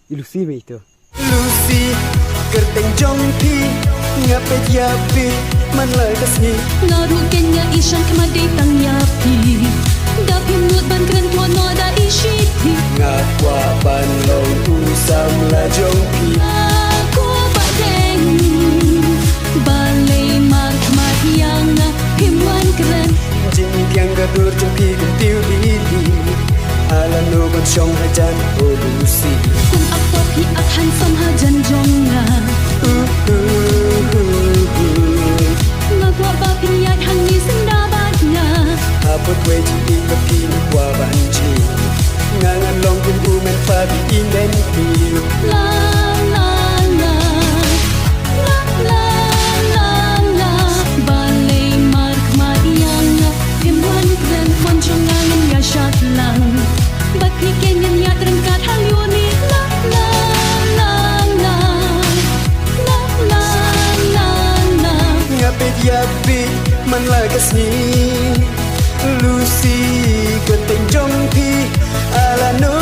ilusi me itu. Lucy kerteng jongpi ngape yapi man lai kasni ngaru kenya isyan kamade tang yapi dapim nut ban kren tua no da ishiti ngakwa ban long usam la jongpi aku badeng balai mak mak yang himwan kren jing kyang gadur jongpi tiu lili ala no ban shong hajan o Lucy kum akwa pi akhan sam hajan jonga ngakwa ba pinyat hang ni senda badna apot we ji ka pin kwa banji ngangan long kum umen fa bi inden pi la la la la la la la balai mak mak yang himwan kren wan chongan ya shat lang bat pi kenyan ya trengkat hal yoni la la la la la la la la ngape yapi man lai kasni Lucy kerteng jongpi ala no